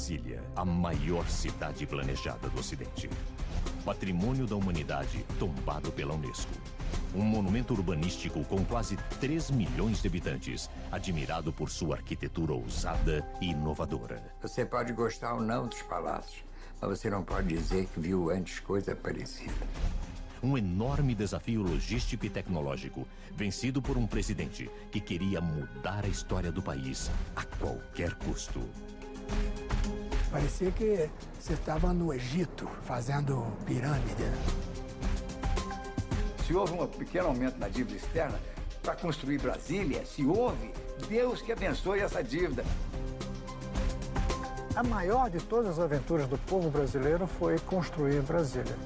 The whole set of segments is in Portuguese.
Brasília, a maior cidade planejada do Ocidente. Patrimônio da humanidade tombado pela Unesco. Um monumento urbanístico com quase 3 milhões de habitantes, admirado por sua arquitetura ousada e inovadora. Você pode gostar ou não dos palácios, mas você não pode dizer que viu antes coisa parecida. Um enorme desafio logístico e tecnológico, vencido por um presidente que queria mudar a história do país a qualquer custo. Parecia que você estava no Egito, fazendo pirâmide. Se houve um pequeno aumento na dívida externa para construir Brasília, se houve, Deus que abençoe essa dívida. A maior de todas as aventuras do povo brasileiro foi construir Brasília.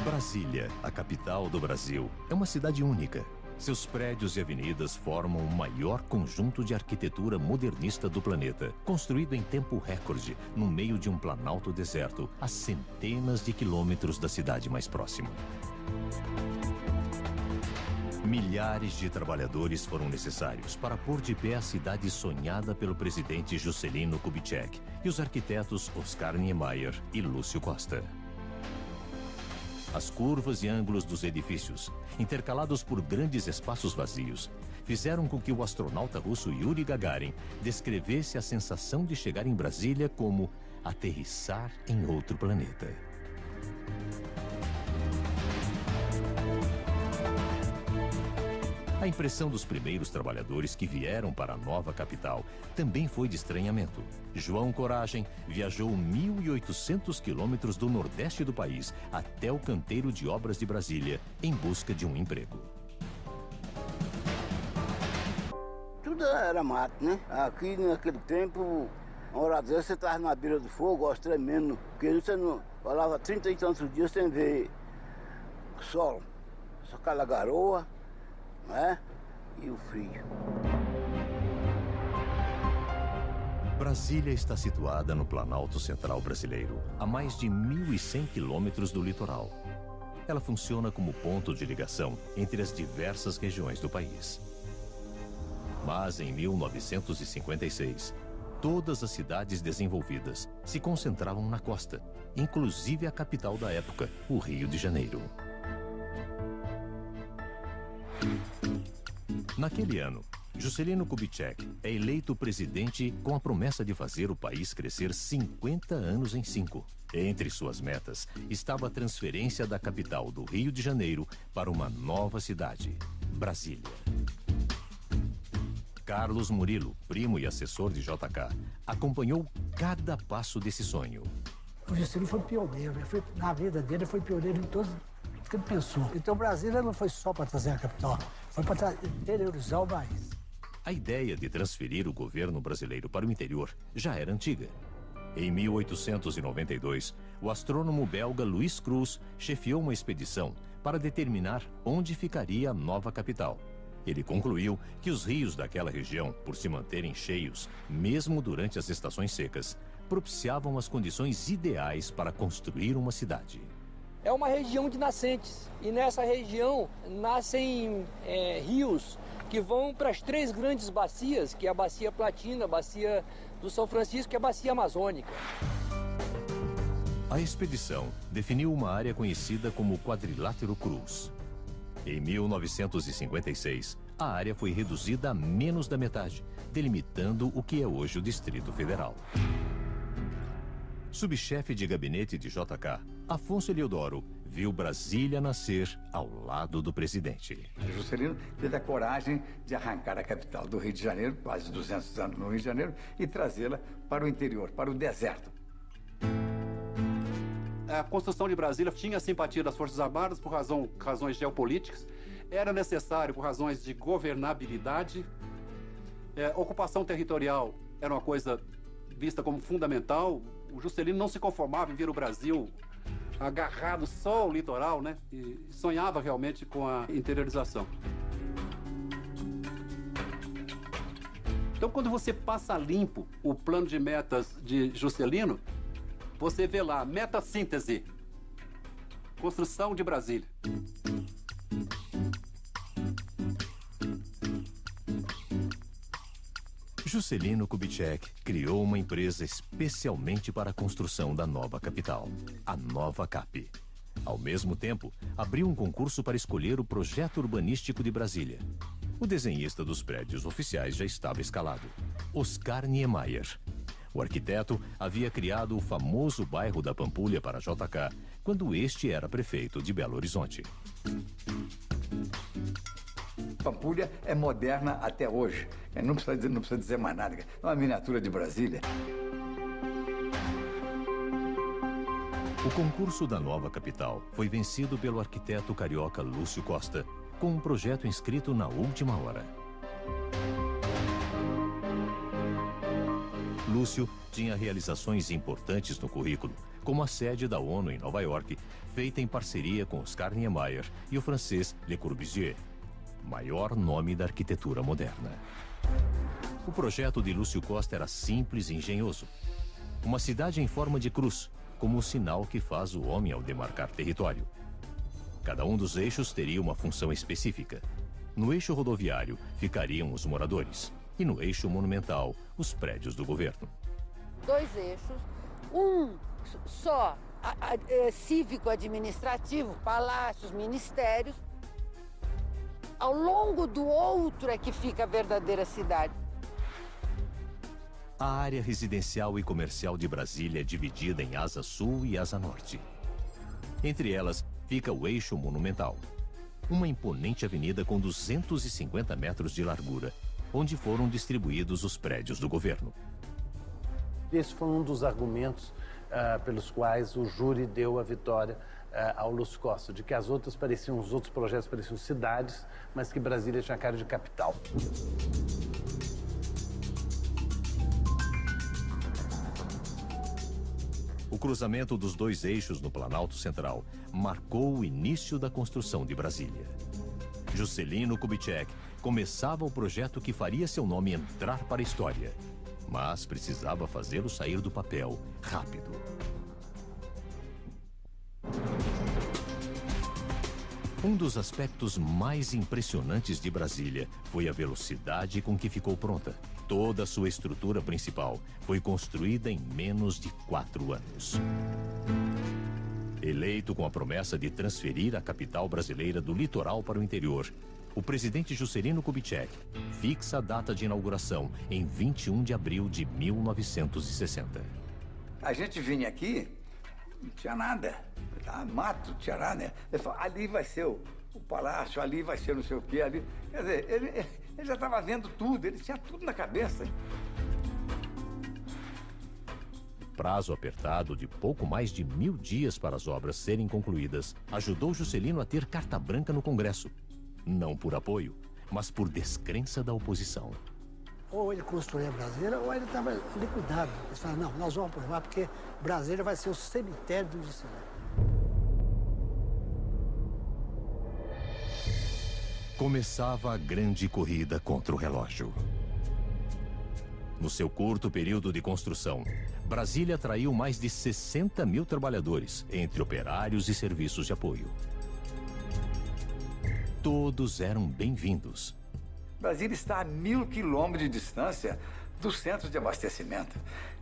Brasília, a capital do Brasil, é uma cidade única. Seus prédios e avenidas formam o maior conjunto de arquitetura modernista do planeta, construído em tempo recorde, no meio de um planalto deserto, a centenas de quilômetros da cidade mais próxima. Milhares de trabalhadores foram necessários para pôr de pé a cidade sonhada pelo presidente Juscelino Kubitschek e os arquitetos Oscar Niemeyer e Lúcio Costa. As curvas e ângulos dos edifícios, intercalados por grandes espaços vazios, fizeram com que o astronauta russo Yuri Gagarin descrevesse a sensação de chegar em Brasília como aterrissar em outro planeta. A impressão dos primeiros trabalhadores que vieram para a nova capital também foi de estranhamento. João Coragem viajou 1.800 quilômetros do nordeste do país até o canteiro de obras de Brasília em busca de um emprego. Tudo era mato, né? Aqui naquele tempo, uma hora dessa você estava na beira do fogo, aos tremendo, porque você não falava 30 e tantos dias sem ver sol, só aquela garoa, né? E o frio. Brasília está situada no Planalto Central brasileiro, a mais de 1.100 quilômetros do litoral. Ela funciona como ponto de ligação entre as diversas regiões do país. Mas em 1956, todas as cidades desenvolvidas se concentravam na costa, inclusive a capital da época, o Rio de Janeiro. Naquele ano, Juscelino Kubitschek é eleito presidente com a promessa de fazer o país crescer 50 anos em 5. Entre suas metas estava a transferência da capital do Rio de Janeiro para uma nova cidade, Brasília. Carlos Murilo, primo e assessor de JK, acompanhou cada passo desse sonho. O Juscelino foi pioneiro, na vida dele foi pioneiro em todos o que ele pensou. Então Brasília não foi só para trazer a capital, foi para interiorizar o país. A ideia de transferir o governo brasileiro para o interior já era antiga. Em 1892, o astrônomo belga Louis Cruz chefiou uma expedição para determinar onde ficaria a nova capital. Ele concluiu que os rios daquela região, por se manterem cheios, mesmo durante as estações secas, propiciavam as condições ideais para construir uma cidade. É uma região de nascentes, e nessa região nascem rios que vão para as 3 grandes bacias, que é a Bacia Platina, a Bacia do São Francisco e a Bacia Amazônica. A expedição definiu uma área conhecida como Quadrilátero Cruz. Em 1956, a área foi reduzida a menos da metade, delimitando o que é hoje o Distrito Federal. Subchefe de gabinete de JK, Afonso Eliodoro viu Brasília nascer ao lado do presidente. Juscelino teve a coragem de arrancar a capital do Rio de Janeiro, quase 200 anos no Rio de Janeiro, e trazê-la para o interior, para o deserto. A construção de Brasília tinha a simpatia das Forças Armadas por razões geopolíticas, era necessário por razões de governabilidade, ocupação territorial era uma coisa vista como fundamental. O Juscelino não se conformava em ver o Brasil agarrado só ao litoral, né? E sonhava realmente com a interiorização. Então, quando você passa limpo o plano de metas de Juscelino, você vê lá, metassíntese, construção de Brasília. Juscelino Kubitschek criou uma empresa especialmente para a construção da nova capital, a Nova Cap. Ao mesmo tempo, abriu um concurso para escolher o projeto urbanístico de Brasília. O desenhista dos prédios oficiais já estava escalado, Oscar Niemeyer. O arquiteto havia criado o famoso bairro da Pampulha para JK, quando este era prefeito de Belo Horizonte. Pampulha é moderna até hoje. Não precisa dizer mais nada. É uma miniatura de Brasília. O concurso da nova capital foi vencido pelo arquiteto carioca Lúcio Costa, com um projeto inscrito na última hora. Lúcio tinha realizações importantes no currículo, como a sede da ONU em Nova York, feita em parceria com Oscar Niemeyer e o francês Le Corbusier, maior nome da arquitetura moderna. O projeto de Lúcio Costa era simples e engenhoso. Uma cidade em forma de cruz, como o sinal que faz o homem ao demarcar território. Cada um dos eixos teria uma função específica. No eixo rodoviário ficariam os moradores e no eixo monumental, os prédios do governo. 2 eixos, um só cívico-administrativo, palácios, ministérios. Ao longo do outro é que fica a verdadeira cidade. A área residencial e comercial de Brasília é dividida em asa sul e asa norte. Entre elas fica o eixo monumental, uma imponente avenida com 250 metros de largura, onde foram distribuídos os prédios do governo. Esse foi um dos argumentos pelos quais o júri deu a vitória ao Lúcio Costa, de que os outros projetos pareciam cidades, mas que Brasília tinha cara de capital. O cruzamento dos 2 eixos no Planalto Central marcou o início da construção de Brasília. Juscelino Kubitschek começava o projeto que faria seu nome entrar para a história, mas precisava fazê-lo sair do papel rápido. Um dos aspectos mais impressionantes de Brasília foi a velocidade com que ficou pronta. Toda a sua estrutura principal foi construída em menos de 4 anos. Eleito com a promessa de transferir a capital brasileira do litoral para o interior, o presidente Juscelino Kubitschek fixa a data de inauguração em 21 de abril de 1960. A gente vinha aqui, não tinha nada. Mato, não tinha nada. Ele falou, ali vai ser o palácio, ali vai ser não sei o quê, ali. Quer dizer, ele já estava vendo tudo, ele tinha tudo na cabeça. Prazo apertado de pouco mais de 1000 dias para as obras serem concluídas ajudou Juscelino a ter carta branca no Congresso. Não por apoio, mas por descrença da oposição. Ou ele construía Brasília, ou ele estava liquidado. Eles falaram, não, nós vamos aprovar, porque Brasília vai ser o cemitério do Juscelino. Começava a grande corrida contra o relógio. No seu curto período de construção, Brasília atraiu mais de 60 mil trabalhadores, entre operários e serviços de apoio. Todos eram bem-vindos. Brasília está a 1000 quilômetros de distância do centro de abastecimento.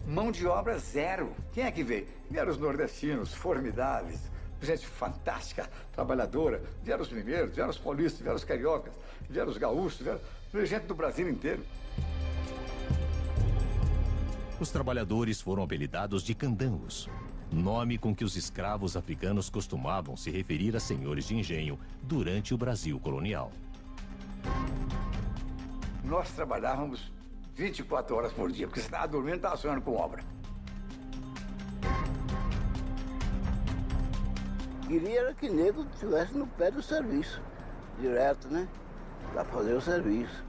Mão de obra zero. Quem é que veio? Vieram os nordestinos, formidáveis, gente fantástica, trabalhadora. Vieram os mineiros, vieram os paulistas, vieram os cariocas, vieram os gaúchos, vieram gente do Brasil inteiro. Os trabalhadores foram apelidados de candangos, nome com que os escravos africanos costumavam se referir a senhores de engenho durante o Brasil colonial. Nós trabalhávamos 24 horas por dia, porque você estava dormindo e estava sonhando com obra. Queria que nego estivesse no pé do serviço, direto, né? Para fazer o serviço.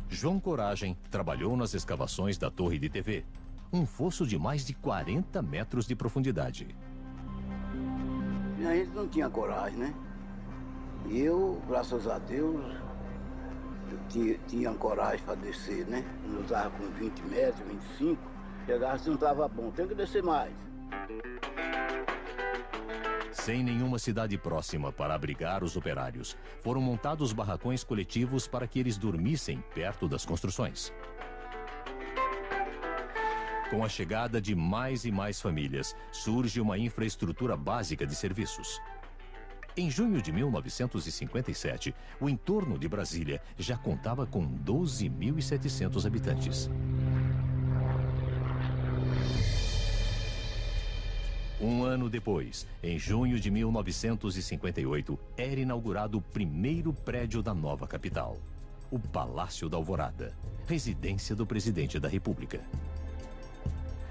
João Coragem trabalhou nas escavações da Torre de TV, um fosso de mais de 40 metros de profundidade. E a gente não tinha coragem, né? E eu, graças a Deus, tinha coragem para descer, né? Eu estava com 20 metros, 25, chegava assim, não estava bom, tem que descer mais. Sem nenhuma cidade próxima para abrigar os operários, foram montados barracões coletivos para que eles dormissem perto das construções. Com a chegada de mais e mais famílias, surge uma infraestrutura básica de serviços. Em junho de 1957, o entorno de Brasília já contava com 12.700 habitantes. Um ano depois, em junho de 1958, era inaugurado o primeiro prédio da nova capital, o Palácio da Alvorada, residência do presidente da República.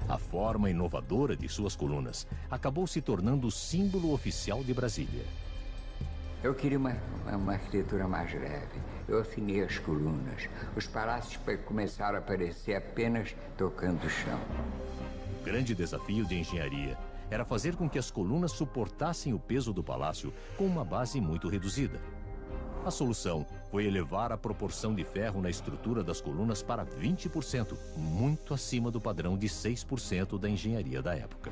A forma inovadora de suas colunas acabou se tornando o símbolo oficial de Brasília. Eu queria uma arquitetura mais leve. Eu afinei as colunas. Os palácios começaram a aparecer apenas tocando o chão. O grande desafio de engenharia era fazer com que as colunas suportassem o peso do palácio com uma base muito reduzida. A solução foi elevar a proporção de ferro na estrutura das colunas para 20%, muito acima do padrão de 6% da engenharia da época.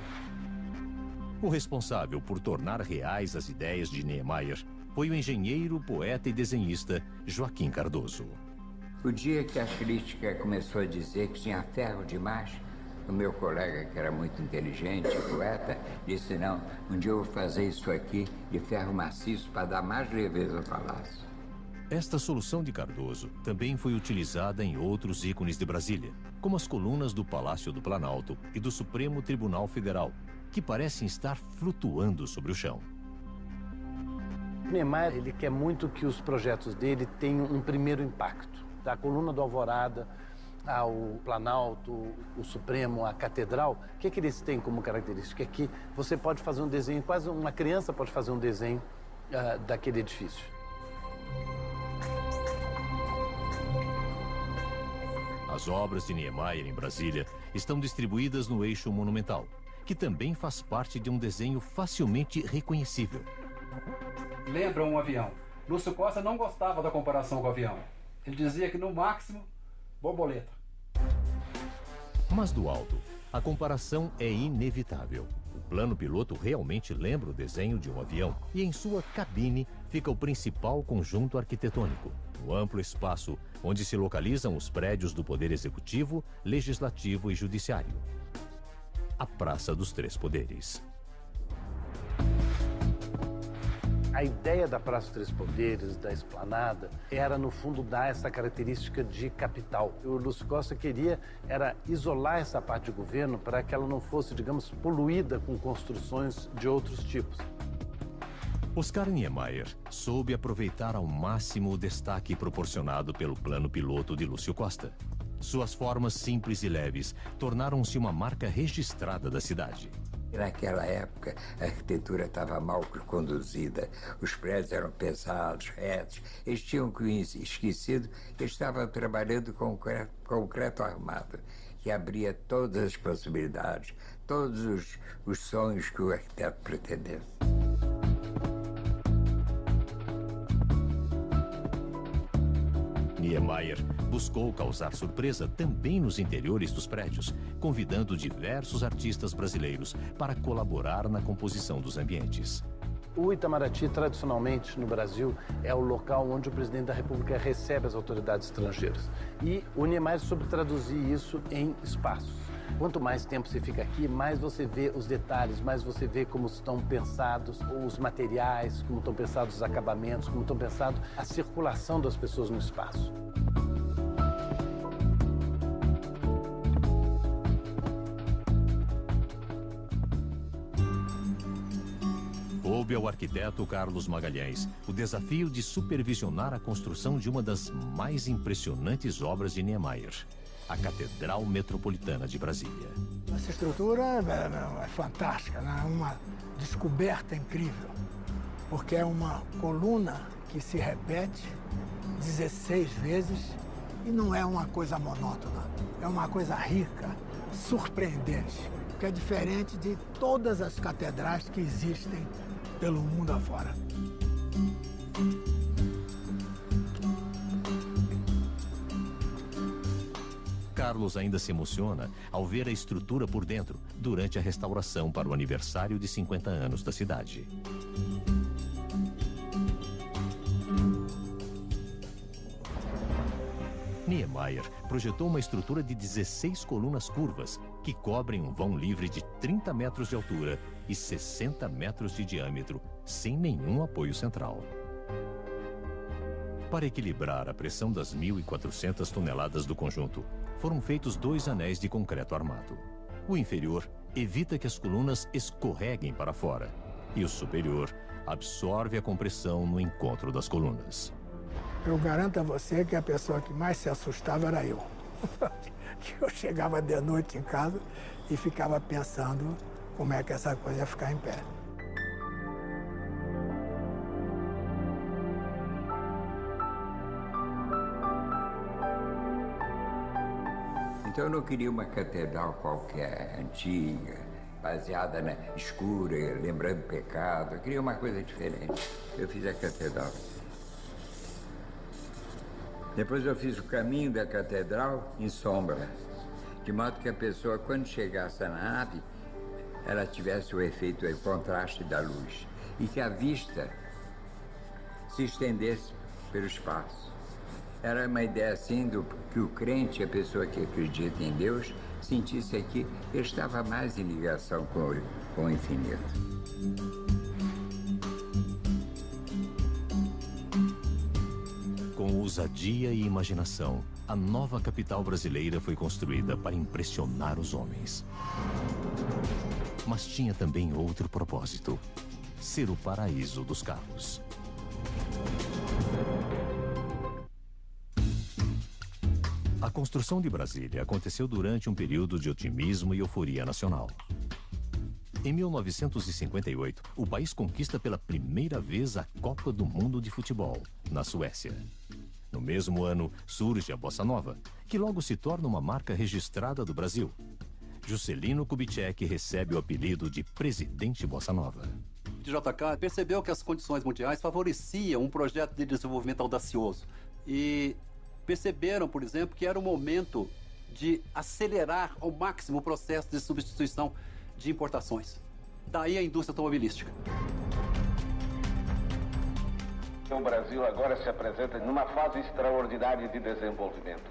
O responsável por tornar reais as ideias de Niemeyer foi o engenheiro, poeta e desenhista Joaquim Cardoso. O dia que a crítica começou a dizer que tinha ferro demais, o meu colega, que era muito inteligente, poeta, disse: não, um dia eu vou fazer isso aqui de ferro maciço para dar mais leveza ao palácio. Esta solução de Cardoso também foi utilizada em outros ícones de Brasília, como as colunas do Palácio do Planalto e do Supremo Tribunal Federal, que parecem estar flutuando sobre o chão. Niemeyer, ele quer muito que os projetos dele tenham um primeiro impacto. Da coluna do Alvorada ao Planalto, o Supremo, a Catedral, o que eles têm como característica? É que você pode fazer um desenho, quase uma criança pode fazer um desenho daquele edifício. As obras de Niemeyer em Brasília estão distribuídas no eixo monumental, que também faz parte de um desenho facilmente reconhecível. Lembra um avião. Lúcio Costa não gostava da comparação com o avião. Ele dizia que, no máximo, borboleta. Mas do alto, a comparação é inevitável. O plano piloto realmente lembra o desenho de um avião e em sua cabine fica o principal conjunto arquitetônico, o amplo espaço onde se localizam os prédios do Poder Executivo, Legislativo e Judiciário. A Praça dos Três Poderes. A ideia da Praça dos Três Poderes, da esplanada, era, no fundo, dar essa característica de capital. O Lúcio Costa queria era isolar essa parte de governo para que ela não fosse, digamos, poluída com construções de outros tipos. Oscar Niemeyer soube aproveitar ao máximo o destaque proporcionado pelo plano piloto de Lúcio Costa. Suas formas simples e leves tornaram-se uma marca registrada da cidade. Naquela época, a arquitetura estava mal conduzida, os prédios eram pesados, retos. Eles tinham esquecido que estavam trabalhando com concreto armado, que abria todas as possibilidades, todos os sonhos que o arquiteto pretendesse. Niemeyer buscou causar surpresa também nos interiores dos prédios, convidando diversos artistas brasileiros para colaborar na composição dos ambientes. O Itamaraty, tradicionalmente, no Brasil, é o local onde o presidente da República recebe as autoridades estrangeiras. E o Niemeyer soube traduzir isso em espaços. Quanto mais tempo você fica aqui, mais você vê os detalhes, mais você vê como estão pensados os materiais, como estão pensados os acabamentos, como estão pensados a circulação das pessoas no espaço. Coube ao arquiteto Carlos Magalhães o desafio de supervisionar a construção de uma das mais impressionantes obras de Niemeyer, a Catedral Metropolitana de Brasília. Essa estrutura é fantástica, né? É uma descoberta incrível, porque é uma coluna que se repete 16 vezes e não é uma coisa monótona, é uma coisa rica, surpreendente, que é diferente de todas as catedrais que existem pelo mundo afora. Carlos ainda se emociona ao ver a estrutura por dentro durante a restauração para o aniversário de 50 anos da cidade. Niemeyer projetou uma estrutura de 16 colunas curvas que cobrem um vão livre de 30 metros de altura e 60 metros de diâmetro, sem nenhum apoio central. Para equilibrar a pressão das 1.400 toneladas do conjunto, foram feitos 2 anéis de concreto armado. O inferior evita que as colunas escorreguem para fora e o superior absorve a compressão no encontro das colunas. Eu garanto a você que a pessoa que mais se assustava era eu. Que eu chegava de noite em casa e ficava pensando como é que essa coisa ia ficar em pé. Então eu não queria uma catedral qualquer, antiga, baseada na escura, lembrando pecado. Eu queria uma coisa diferente. Eu fiz a catedral. Depois eu fiz o caminho da catedral em sombra, de modo que a pessoa, quando chegasse na nave, ela tivesse o efeito, o contraste da luz, e que a vista se estendesse pelo espaço. Era uma ideia assim que o crente, a pessoa que acredita em Deus, sentisse aqui que estava mais em ligação com o infinito. Com ousadia e imaginação, a nova capital brasileira foi construída para impressionar os homens. Mas tinha também outro propósito: ser o paraíso dos carros. A construção de Brasília aconteceu durante um período de otimismo e euforia nacional. Em 1958, o país conquista pela primeira vez a Copa do Mundo de Futebol, na Suécia. No mesmo ano, surge a Bossa Nova, que logo se torna uma marca registrada do Brasil. Juscelino Kubitschek recebe o apelido de Presidente Bossa Nova. O JK percebeu que as condições mundiais favoreciam um projeto de desenvolvimento audacioso e perceberam, por exemplo, que era o momento de acelerar ao máximo o processo de substituição de importações. Daí a indústria automobilística. O Brasil agora se apresenta numa fase extraordinária de desenvolvimento.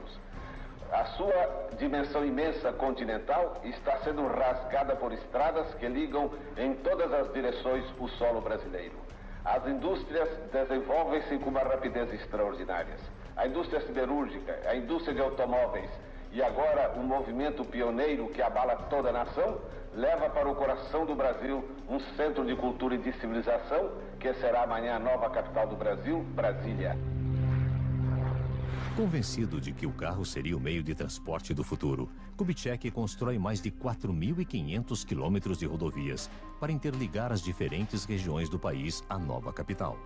A sua dimensão imensa continental está sendo rasgada por estradas que ligam em todas as direções o solo brasileiro. As indústrias desenvolvem-se com uma rapidez extraordinária. A indústria siderúrgica, a indústria de automóveis e agora um movimento pioneiro que abala toda a nação, leva para o coração do Brasil um centro de cultura e de civilização que será amanhã a nova capital do Brasil, Brasília. Convencido de que o carro seria o meio de transporte do futuro, Kubitschek constrói mais de 4.500 quilômetros de rodovias para interligar as diferentes regiões do país à nova capital.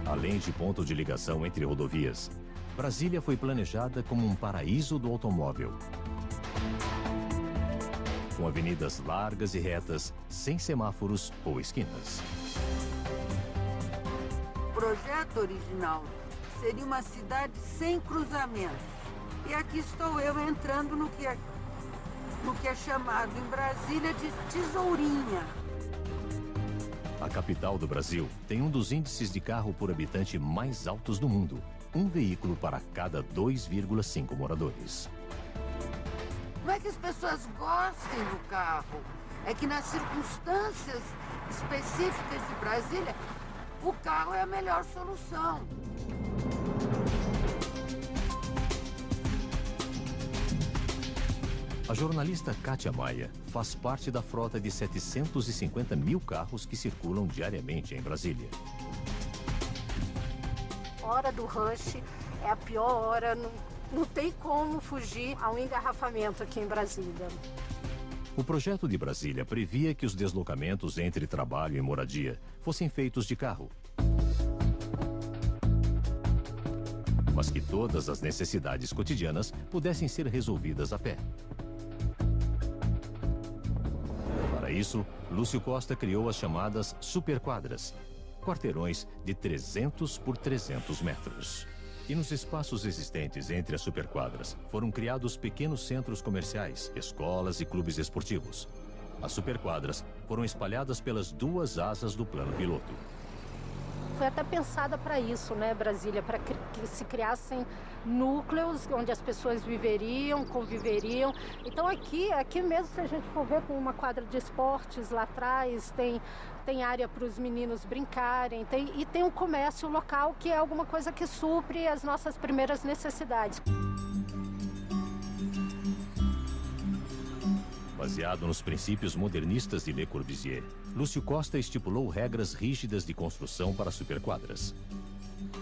Além de ponto de ligação entre rodovias, Brasília foi planejada como um paraíso do automóvel. Com avenidas largas e retas, sem semáforos ou esquinas. O projeto original seria uma cidade sem cruzamentos. E aqui estou eu entrando no que é chamado em Brasília de Tesourinha. A capital do Brasil tem um dos índices de carro por habitante mais altos do mundo. Um veículo para cada 2,5 moradores. Não é que as pessoas gostem do carro, é que nas circunstâncias específicas de Brasília, o carro é a melhor solução. A jornalista Kátia Maia faz parte da frota de 750 mil carros que circulam diariamente em Brasília. A hora do rush é a pior hora, não tem como fugir a um engarrafamento aqui em Brasília. O projeto de Brasília previa que os deslocamentos entre trabalho e moradia fossem feitos de carro. Mas que todas as necessidades cotidianas pudessem ser resolvidas a pé. Para isso, Lúcio Costa criou as chamadas superquadras, quarteirões de 300 por 300 metros. E nos espaços existentes entre as superquadras foram criados pequenos centros comerciais, escolas e clubes esportivos. As superquadras foram espalhadas pelas duas asas do plano piloto. Foi até pensada para isso, né, Brasília, para que se criassem núcleos onde as pessoas viveriam, conviveriam. Então aqui mesmo, se a gente for ver, com uma quadra de esportes lá atrás, tem área para os meninos brincarem, e tem um comércio local que é alguma coisa que supre as nossas primeiras necessidades. Baseado nos princípios modernistas de Le Corbusier, Lúcio Costa estipulou regras rígidas de construção para superquadras.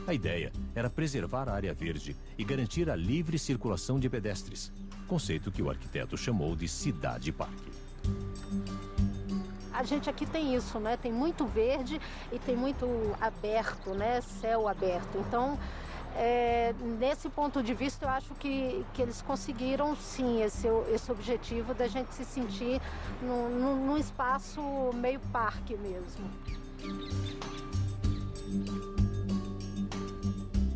A ideia era preservar a área verde e garantir a livre circulação de pedestres, conceito que o arquiteto chamou de cidade-parque. A gente aqui tem isso, né? Tem muito verde e tem muito aberto, né? Céu aberto. Então, nesse ponto de vista, eu acho que eles conseguiram, sim, esse objetivo da gente se sentir num espaço meio parque mesmo.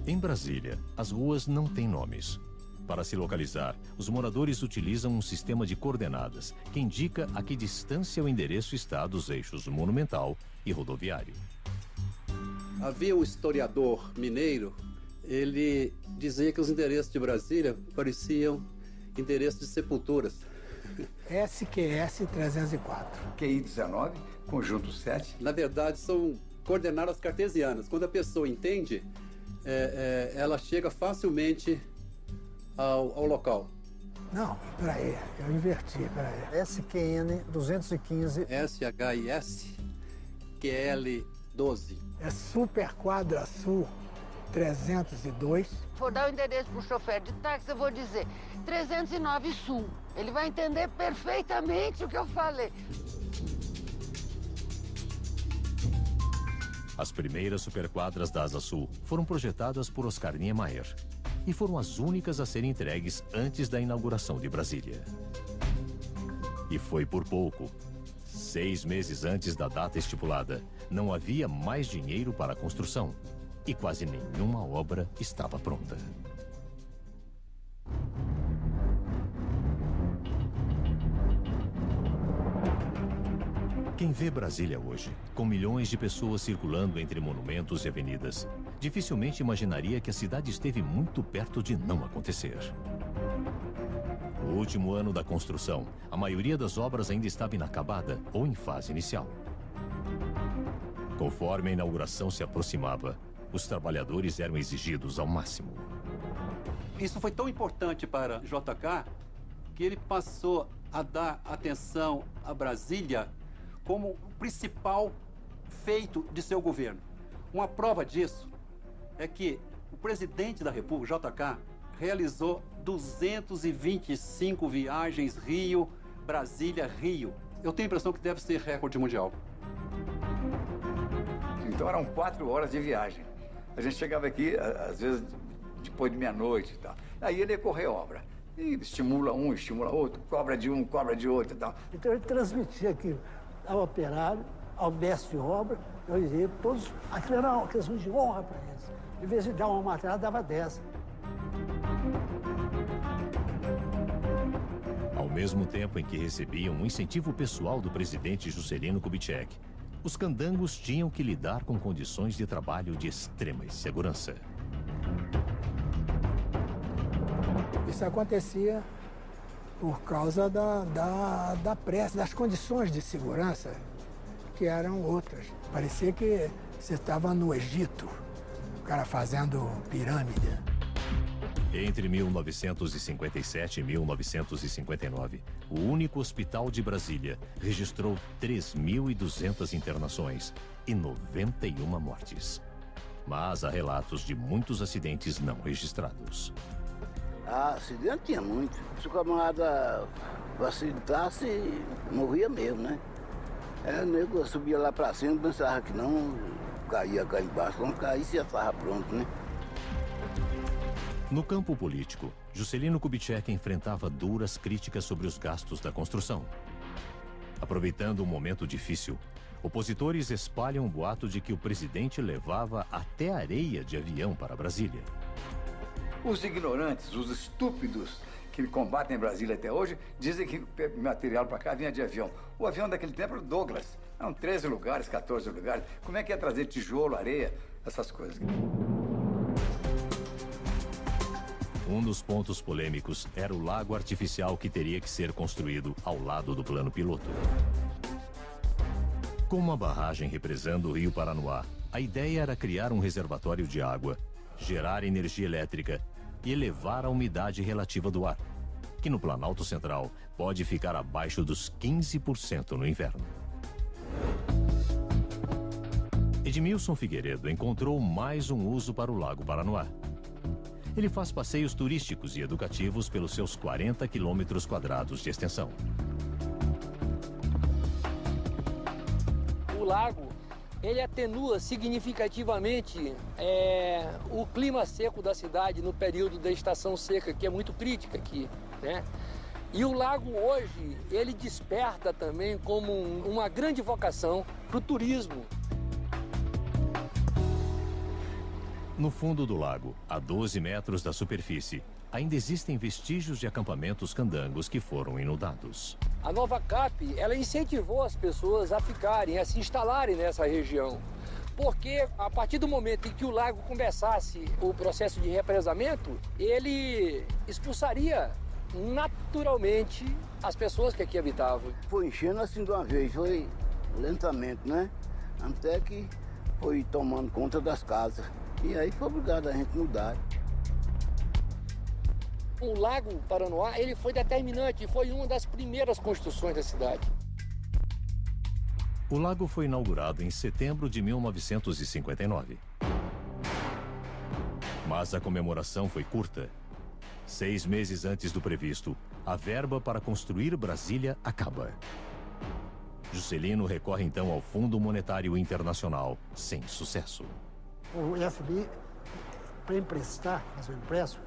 Em Brasília, as ruas não têm nomes. Para se localizar, os moradores utilizam um sistema de coordenadas que indica a que distância o endereço está dos eixos monumental e rodoviário. Havia um historiador mineiro, ele dizia que os endereços de Brasília pareciam endereços de sepulturas. SQS 304. QI 19, conjunto 7. Na verdade, são coordenadas cartesianas. Quando a pessoa entende, ela chega facilmente ao local. Não, peraí, eu inverti, peraí. SQN 215. SHIS QL 12. É Superquadra Sul 302. For dar o endereço para o chofer de táxi, eu vou dizer 309 Sul. Ele vai entender perfeitamente o que eu falei. As primeiras superquadras da Asa Sul foram projetadas por Oscar Niemeyer e foram as únicas a serem entregues antes da inauguração de Brasília. E foi por pouco. 6 meses antes da data estipulada, não havia mais dinheiro para a construção e quase nenhuma obra estava pronta. Quem vê Brasília hoje, com milhões de pessoas circulando entre monumentos e avenidas, dificilmente imaginaria que a cidade esteve muito perto de não acontecer. No último ano da construção, a maioria das obras ainda estava inacabada ou em fase inicial. Conforme a inauguração se aproximava, os trabalhadores eram exigidos ao máximo. Isso foi tão importante para JK que ele passou a dar atenção a Brasília como o principal feito de seu governo. Uma prova disso é que o presidente da República, JK, realizou 225 viagens Rio-Brasília-Rio. Eu tenho a impressão que deve ser recorde mundial. Então eram 4 horas de viagem. A gente chegava aqui, às vezes, depois de meia-noite e tal. Aí ele ia correr obra. E estimula um, estimula outro, cobra de um, cobra de outro e tal. Então ele transmitia aquilo ao operário, ao mestre de obra, eu dizia, todos, aquilo era uma questão de honra para eles. Em vez de dar uma matéria, dava 10. Ao mesmo tempo em que recebiam um incentivo pessoal do presidente Juscelino Kubitschek, os candangos tinham que lidar com condições de trabalho de extrema insegurança. Isso acontecia por causa da pressa, das condições de segurança, que eram outras. Parecia que você estava no Egito, o cara fazendo pirâmide. Entre 1957 e 1959, o único hospital de Brasília registrou 3.200 internações e 91 mortes. Mas há relatos de muitos acidentes não registrados. Acidente tinha muito. Se o camarada facilitasse, morria mesmo, né? O nego subia lá pra cima, pensava que não, caía cá embaixo. Quando caísse, já estava pronto, né? No campo político, Juscelino Kubitschek enfrentava duras críticas sobre os gastos da construção. Aproveitando um momento difícil, opositores espalham o boato de que o presidente levava até areia de avião para Brasília. Os ignorantes, os estúpidos que combatem Brasília até hoje, dizem que o material para cá vinha de avião. O avião daquele tempo era o Douglas. Eram 13 lugares, 14 lugares. Como é que ia trazer tijolo, areia, essas coisas? Um dos pontos polêmicos era o lago artificial que teria que ser construído ao lado do plano piloto. Com uma barragem represando o rio Paranoá, a ideia era criar um reservatório de água, gerar energia elétrica e elevar a umidade relativa do ar, que no Planalto Central pode ficar abaixo dos 15% no inverno. Edmilson Figueiredo encontrou mais um uso para o Lago Paranoá. Ele faz passeios turísticos e educativos pelos seus 40 quilômetros quadrados de extensão. O lago, ele atenua significativamente o clima seco da cidade no período da estação seca, que é muito crítica aqui, né? E o lago hoje, ele desperta também como uma grande vocação para o turismo. No fundo do lago, a 12 metros da superfície, ainda existem vestígios de acampamentos candangos que foram inundados. A nova CAP, ela incentivou as pessoas a ficarem, a se instalarem nessa região. Porque a partir do momento em que o lago começasse o processo de represamento, ele expulsaria naturalmente as pessoas que aqui habitavam. Foi enchendo assim de uma vez, foi lentamente, né? Até que foi tomando conta das casas. E aí foi obrigado a gente mudar. O Lago Paranoá, ele foi determinante, foi uma das primeiras construções da cidade. O lago foi inaugurado em setembro de 1959. Mas a comemoração foi curta. 6 meses antes do previsto, a verba para construir Brasília acaba. Juscelino recorre então ao Fundo Monetário Internacional, sem sucesso. O FMI, para emprestar, fazer um empréstimo,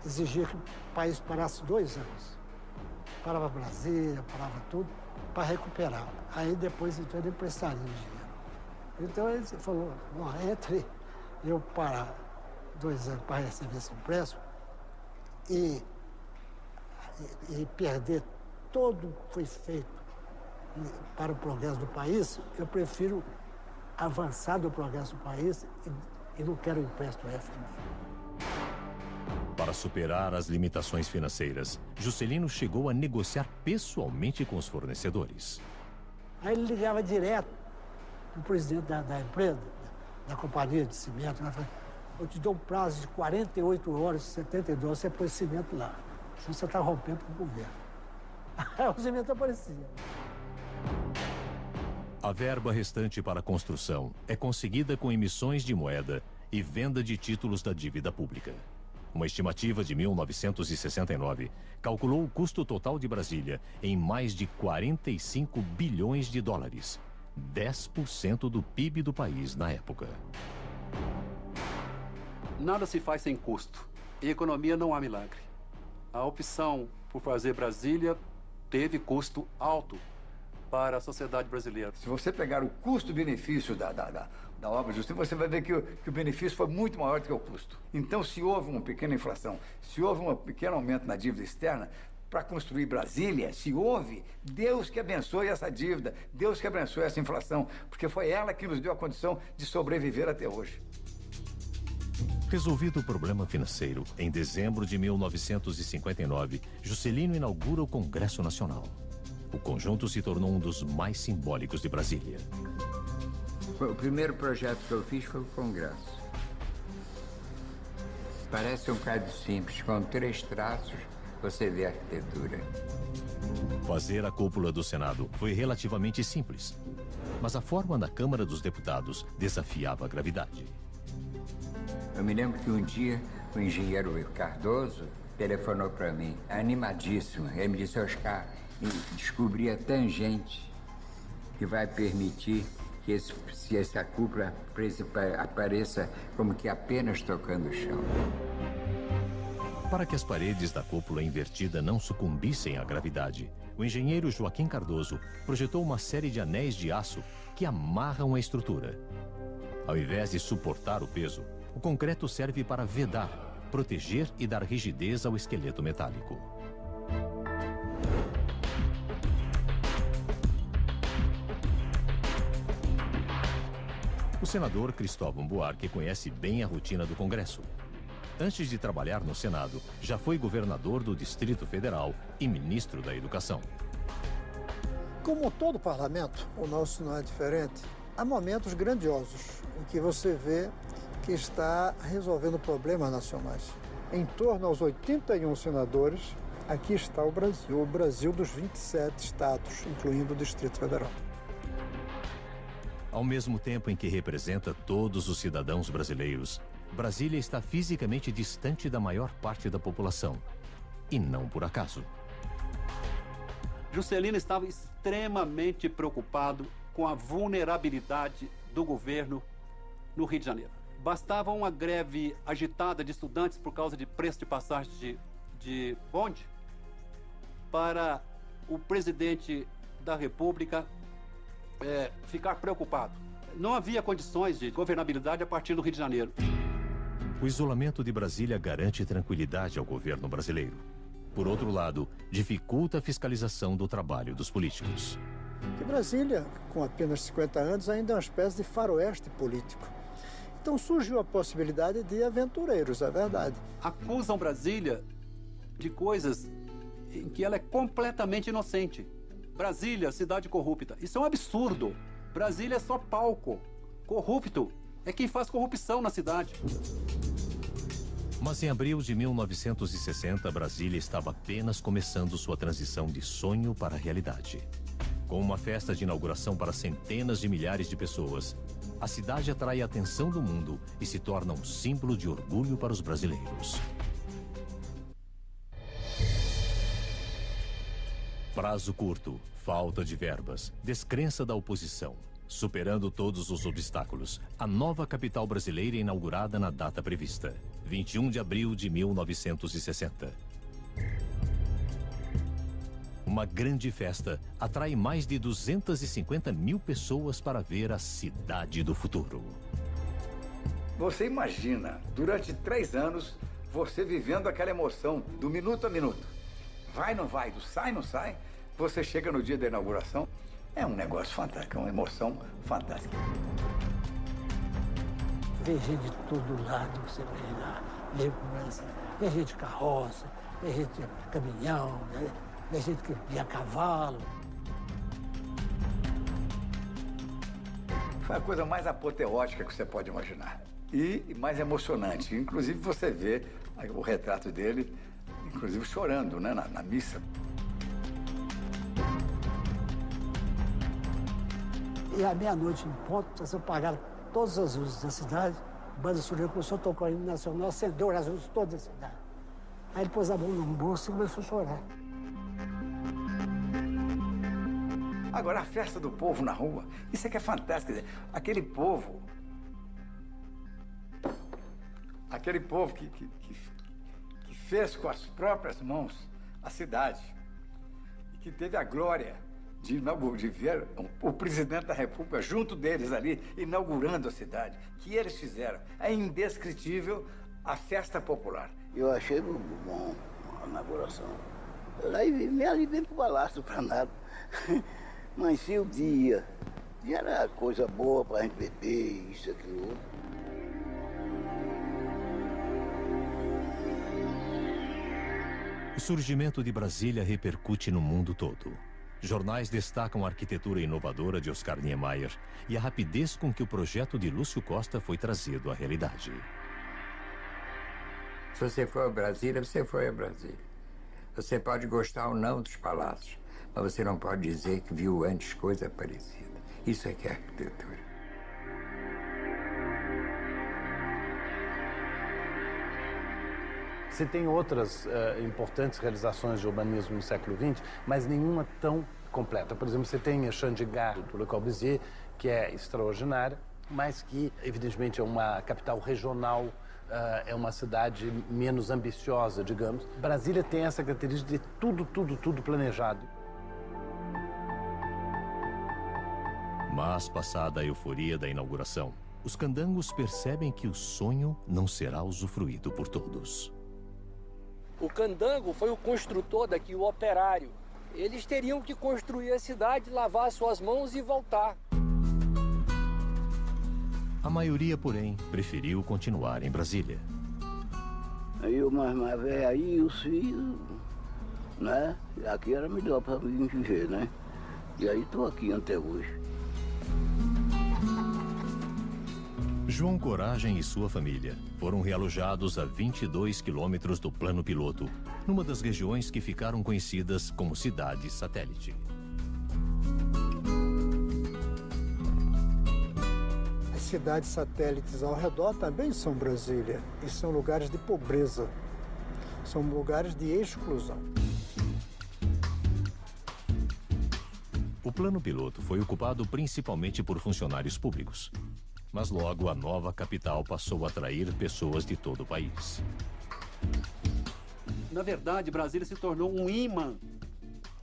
exigia que o país parasse 2 anos. Parava Brasília, parava tudo, para recuperar. Aí depois então, ele emprestaria o dinheiro. Então ele falou, entre eu parar 2 anos para receber esse empréstimo e perder todo o que foi feito para o progresso do país, eu prefiro avançar do progresso do país e não quero empréstimo ao FMI. Para superar as limitações financeiras, Juscelino chegou a negociar pessoalmente com os fornecedores. Aí ele ligava direto para o presidente da empresa, da companhia de cimento, né? Falei, eu te dou um prazo de 48 horas, 72, você põe cimento lá. Senão você está rompendo com o governo. Aí o cimento aparecia. A verba restante para a construção é conseguida com emissões de moeda e venda de títulos da dívida pública. Uma estimativa de 1969 calculou o custo total de Brasília em mais de 45 bilhões de dólares, 10% do PIB do país na época. Nada se faz sem custo. Em economia não há milagre. A opção por fazer Brasília teve custo alto para a sociedade brasileira. Se você pegar o custo-benefício da obra de Juscelino, você vai ver que o benefício foi muito maior do que o custo. Então, se houve uma pequena inflação, se houve um pequeno aumento na dívida externa, para construir Brasília, se houve, Deus que abençoe essa dívida, Deus que abençoe essa inflação, porque foi ela que nos deu a condição de sobreviver até hoje. Resolvido o problema financeiro, em dezembro de 1959, Juscelino inaugura o Congresso Nacional. O conjunto se tornou um dos mais simbólicos de Brasília. O primeiro projeto que eu fiz foi o Congresso. Parece um bocado simples, com 3 traços você vê a arquitetura. Fazer a cúpula do Senado foi relativamente simples, mas a forma na Câmara dos Deputados desafiava a gravidade. Eu me lembro que um dia o engenheiro Cardoso telefonou para mim, animadíssimo. Ele me disse, Oscar, descobri a tangente que vai permitir que essa cúpula apareça como que apenas tocando o chão. Para que as paredes da cúpula invertida não sucumbissem à gravidade, o engenheiro Joaquim Cardoso projetou uma série de anéis de aço que amarram a estrutura. Ao invés de suportar o peso, o concreto serve para vedar, proteger e dar rigidez ao esqueleto metálico. O senador Cristóvão Buarque conhece bem a rotina do Congresso. Antes de trabalhar no Senado, já foi governador do Distrito Federal e ministro da Educação. Como todo parlamento, o nosso não é diferente. Há momentos grandiosos em que você vê que está resolvendo problemas nacionais. Em torno aos 81 senadores, aqui está o Brasil dos 27 estados, incluindo o Distrito Federal. Ao mesmo tempo em que representa todos os cidadãos brasileiros, Brasília está fisicamente distante da maior parte da população. E não por acaso. Juscelino estava extremamente preocupado com a vulnerabilidade do governo no Rio de Janeiro. Bastava uma greve agitada de estudantes por causa de preço de passagem de bonde para o presidente da República ficar preocupado. Não havia condições de governabilidade a partir do Rio de Janeiro. O isolamento de Brasília garante tranquilidade ao governo brasileiro. Por outro lado, dificulta a fiscalização do trabalho dos políticos. Que Brasília, com apenas 50 anos, ainda é uma espécie de faroeste político. Então surgiu a possibilidade de aventureiros, é verdade. Acusam Brasília de coisas em que ela é completamente inocente. Brasília, cidade corrupta. Isso é um absurdo. Brasília é só palco. Corrupto é quem faz corrupção na cidade. Mas em abril de 1960, Brasília estava apenas começando sua transição de sonho para a realidade. Com uma festa de inauguração para centenas de milhares de pessoas, a cidade atrai a atenção do mundo e se torna um símbolo de orgulho para os brasileiros. Prazo curto, falta de verbas, descrença da oposição. Superando todos os obstáculos, a nova capital brasileira é inaugurada na data prevista, 21 de abril de 1960. Uma grande festa atrai mais de 250 mil pessoas para ver a cidade do futuro. Você imagina, durante 3 anos, você vivendo aquela emoção do minuto a minuto. Vai, não vai, do sai, não sai. Você chega no dia da inauguração, é um negócio fantástico, é uma emoção fantástica. Vem gente de todo lado, você vê lá, vem gente de carroça, vem gente de caminhão, vem gente que vem a cavalo. Foi a coisa mais apoteótica que você pode imaginar. E mais emocionante. Inclusive você vê o retrato dele, inclusive chorando, né, na missa. E à meia-noite, em ponto, vocês apagaram todas as luzes da cidade. A banda sonora começou a tocar o hino nacional, acendeu as luzes todas da cidade. Aí ele pôs a mão no bolso e começou a chorar. Agora, a festa do povo na rua, isso é que é fantástico. Quer dizer, aquele povo que fez com as próprias mãos a cidade, e que teve a glória de ver o presidente da República junto deles ali, inaugurando a cidade, que eles fizeram. É indescritível a festa popular. Eu achei muito bom a inauguração. Aí vim ali bem pro palácio, para nada. Mas se o dia era coisa boa para a gente beber, isso, aquilo, outro. O surgimento de Brasília repercute no mundo todo. Jornais destacam a arquitetura inovadora de Oscar Niemeyer e a rapidez com que o projeto de Lúcio Costa foi trazido à realidade. Se você for a Brasília, você foi a Brasília. Você pode gostar ou não dos palácios, mas você não pode dizer que viu antes coisa parecida. Isso é que é arquitetura. Você tem outras importantes realizações de urbanismo no século XX, mas nenhuma tão completa. Por exemplo, você tem a Chandigarh, do Le Corbusier, que é extraordinária, mas que, evidentemente, é uma capital regional, é uma cidade menos ambiciosa, digamos. Brasília tem essa característica de tudo planejado. Mas, passada a euforia da inauguração, os candangos percebem que o sonho não será usufruído por todos. O candango foi o construtor daqui, o operário. Eles teriam que construir a cidade, lavar suas mãos e voltar. A maioria, porém, preferiu continuar em Brasília. Aí o mais velho aí, os filhos, né? Aqui era melhor para mim viver, né? E aí estou aqui até hoje. João Coragem e sua família foram realojados a 22 quilômetros do Plano Piloto, numa das regiões que ficaram conhecidas como cidade satélite. As cidades satélites ao redor também são Brasília e são lugares de pobreza, são lugares de exclusão. O Plano Piloto foi ocupado principalmente por funcionários públicos. Mas logo a nova capital passou a atrair pessoas de todo o país. Na verdade, Brasília se tornou um imã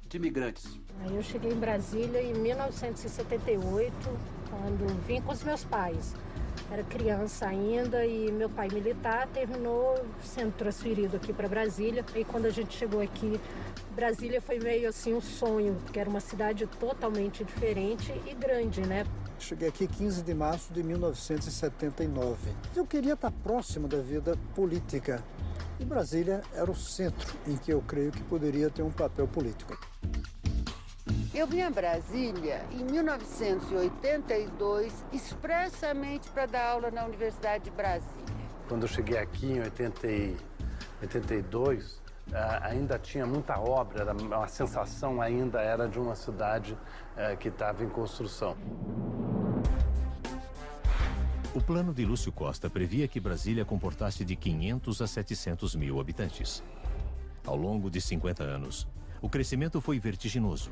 de imigrantes. Eu cheguei em Brasília em 1978, quando vim com os meus pais. Era criança ainda e meu pai militar terminou sendo transferido aqui para Brasília. E quando a gente chegou aqui, Brasília foi meio assim um sonho, porque era uma cidade totalmente diferente e grande, né? Cheguei aqui 15 de março de 1979. Eu queria estar próximo da vida política. E Brasília era o centro em que eu creio que poderia ter um papel político. Eu vim a Brasília em 1982, expressamente para dar aula na Universidade de Brasília. Quando eu cheguei aqui em 82, ainda tinha muita obra, a sensação ainda era de uma cidade que estava em construção. O plano de Lúcio Costa previa que Brasília comportasse de 500 a 700 mil habitantes. Ao longo de 50 anos, o crescimento foi vertiginoso.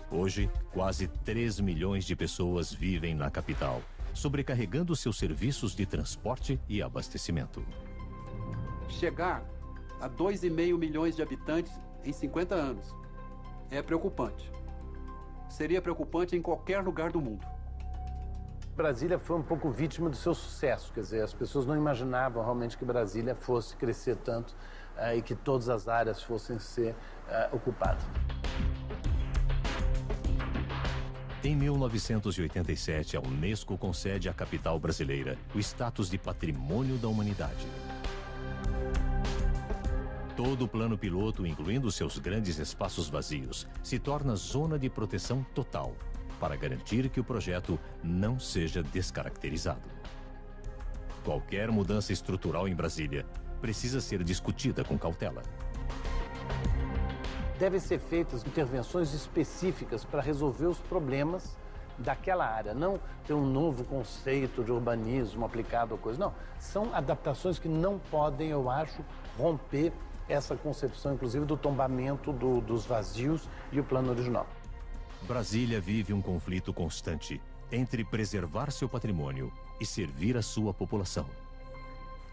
Hoje, quase 3 milhões de pessoas vivem na capital, sobrecarregando seus serviços de transporte e abastecimento. Chegar a 2,5 milhões de habitantes em 50 anos é preocupante. Seria preocupante em qualquer lugar do mundo. Brasília foi um pouco vítima do seu sucesso, quer dizer, as pessoas não imaginavam realmente que Brasília fosse crescer tanto e que todas as áreas fossem ser ocupadas. Em 1987, a Unesco concede à capital brasileira o status de Patrimônio da Humanidade. Todo o plano piloto, incluindo seus grandes espaços vazios, se torna zona de proteção total, para garantir que o projeto não seja descaracterizado. Qualquer mudança estrutural em Brasília precisa ser discutida com cautela. Devem ser feitas intervenções específicas para resolver os problemas daquela área, não ter um novo conceito de urbanismo aplicado a coisa, não. São adaptações que não podem, eu acho, romper essa concepção, inclusive, do tombamento dos vazios e o plano original. Brasília vive um conflito constante entre preservar seu patrimônio e servir a sua população.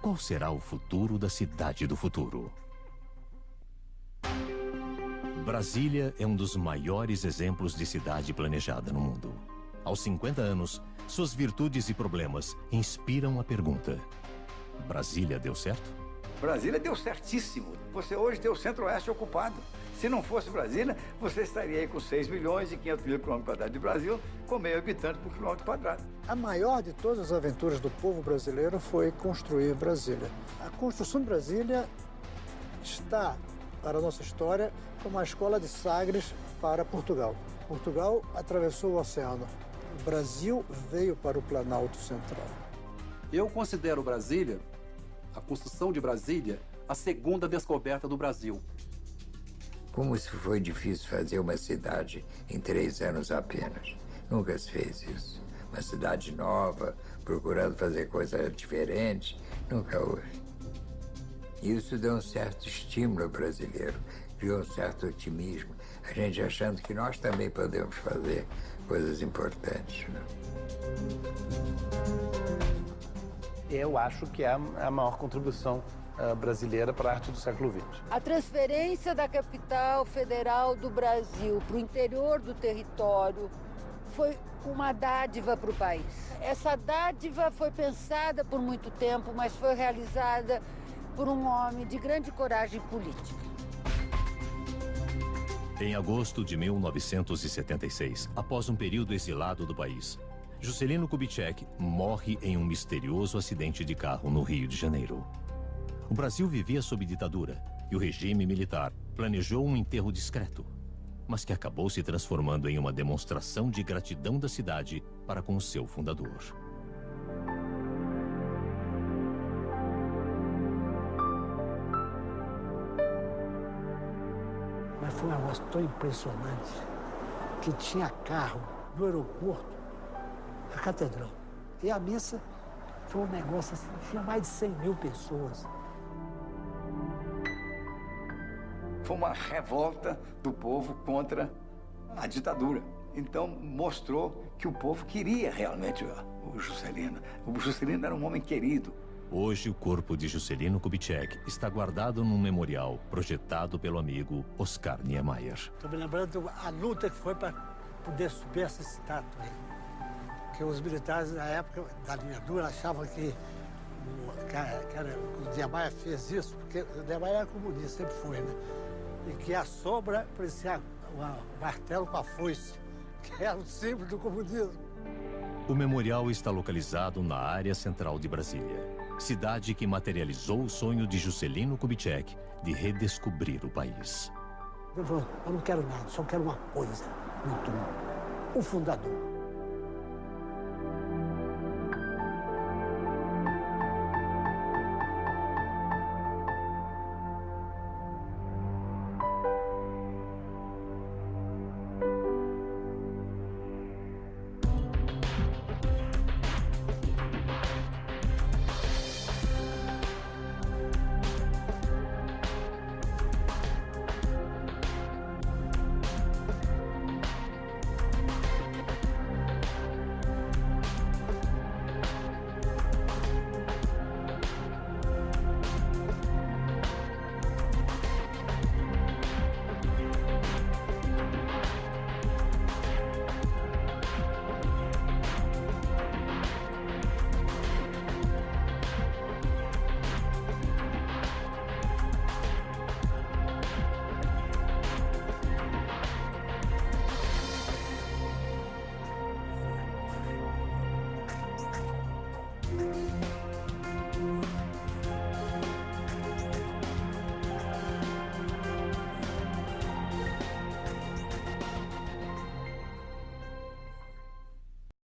Qual será o futuro da cidade do futuro? Brasília é um dos maiores exemplos de cidade planejada no mundo. Aos 50 anos, suas virtudes e problemas inspiram a pergunta: Brasília deu certo? Brasília deu certíssimo. Você hoje tem o Centro-Oeste ocupado. Se não fosse Brasília, você estaria aí com 6 milhões e 500 mil quilômetros quadrados de Brasil, com meio habitante por quilômetro quadrado. A maior de todas as aventuras do povo brasileiro foi construir Brasília. A construção de Brasília está, para a nossa história, como a escola de Sagres para Portugal. Portugal atravessou o oceano. O Brasil veio para o Planalto Central. Eu considero Brasília, a construção de Brasília, a segunda descoberta do Brasil. Como se foi difícil fazer uma cidade em 3 anos apenas. Nunca se fez isso. Uma cidade nova, procurando fazer coisa diferente, nunca houve. Isso deu um certo estímulo ao brasileiro, criou um certo otimismo, a gente achando que nós também podemos fazer coisas importantes, né? Eu acho que é a maior contribuição brasileira para a arte do século XX. A transferência da capital federal do Brasil para o interior do território foi uma dádiva para o país. Essa dádiva foi pensada por muito tempo, mas foi realizada por um homem de grande coragem política. Em agosto de 1976, após um período exilado do país, Juscelino Kubitschek morre em um misterioso acidente de carro no Rio de Janeiro. O Brasil vivia sob ditadura e o regime militar planejou um enterro discreto, mas que acabou se transformando em uma demonstração de gratidão da cidade para com o seu fundador. Mas foi um negócio tão impressionante que tinha carro do aeroporto à catedral. E a missa foi um negócio assim, tinha mais de 100 mil pessoas. Foi uma revolta do povo contra a ditadura. Então mostrou que o povo queria realmente o Juscelino. O Juscelino era um homem querido. Hoje, o corpo de Juscelino Kubitschek está guardado num memorial projetado pelo amigo Oscar Niemeyer. Estou me lembrando a luta que foi para poder subir essa estátua aí. Porque os militares, na época da linha dura, achavam que o Niemeyer fez isso, porque o Niemeyer era comunista, sempre foi, né? E que a sombra parecia o martelo com a foice, que era o símbolo do comunismo. O memorial está localizado na área central de Brasília, cidade que materializou o sonho de Juscelino Kubitschek de redescobrir o país. Ele falou, eu não quero nada, só quero uma coisa, muito bom, o fundador.